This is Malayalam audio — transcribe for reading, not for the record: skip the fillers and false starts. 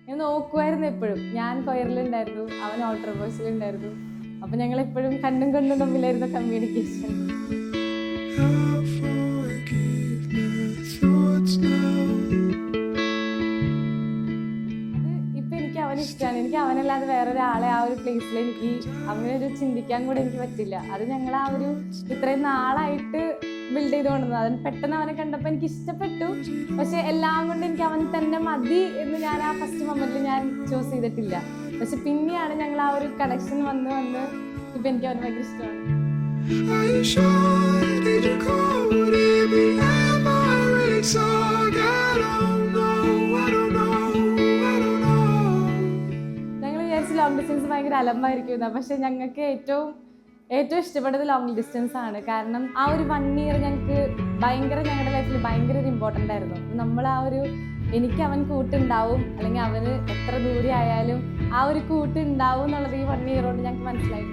ഞാൻ നോക്കുമായിരുന്നു എപ്പോഴും. ഞാൻ കൊയറിലുണ്ടായിരുന്നു, അവൻ ഓൾട്ടർ വോയിസിലുണ്ടായിരുന്നു. അപ്പൊ ഞങ്ങൾ എപ്പോഴും കണ്ണും കണ്ണും തമ്മിലായിരുന്നു കമ്മ്യൂണിക്കേഷൻ. അവന് ഇഷ്ടമാണ്. എനിക്ക് അവനല്ലാതെ വേറൊരാളെ ആ ഒരു പ്ലേസിൽ എനിക്ക് അങ്ങനെ ഒരു ചിന്തിക്കാൻ കൂടെ എനിക്ക് പറ്റില്ല. അത് ഞങ്ങൾ ആ ഒരു ഇത്രയും നാളായിട്ട് ബിൽഡ് ചെയ്ത് കൊണ്ടുവന്നത്. അതിന് പെട്ടെന്ന് അവനെ കണ്ടപ്പോൾ എനിക്ക് ഇഷ്ടപ്പെട്ടു. പക്ഷെ എല്ലാം കൊണ്ട് എനിക്ക് അവൻ തന്നെ മതി എന്ന് ഞാൻ ആ ഫസ്റ്റ് മൊമെന്റിൽ ഞാൻ ചൂസ് ചെയ്തിട്ടില്ല. പക്ഷെ പിന്നെയാണ് ഞങ്ങൾ ആ ഒരു കണക്ഷൻ വന്ന് ഇപ്പൊ എനിക്ക് അവന് ഭയങ്കര ഇഷ്ടമാണ്. ലോങ് ഡിസ്റ്റൻസ് ഭയങ്കര അലമ്പായിരിക്കും. പക്ഷെ ഞങ്ങൾക്ക് ഏറ്റവും ഇഷ്ടപ്പെട്ടത് ലോങ് ഡിസ്റ്റൻസ് ആണ്. കാരണം ആ ഒരു 1 year ഞങ്ങൾക്ക് ഞങ്ങളുടെ ലൈഫിൽ ഭയങ്കര ഒരു ഇമ്പോർട്ടൻ്റ് ആയിരുന്നു. നമ്മൾ ആ ഒരു എനിക്ക് അവൻ കൂട്ടുണ്ടാവും, അല്ലെങ്കിൽ അവന് എത്ര ദൂരെ ആയാലും ആ ഒരു കൂട്ടുണ്ടാവും എന്നുള്ളത് ഈ 1 year കൊണ്ട് ഞങ്ങൾക്ക് മനസ്സിലായി.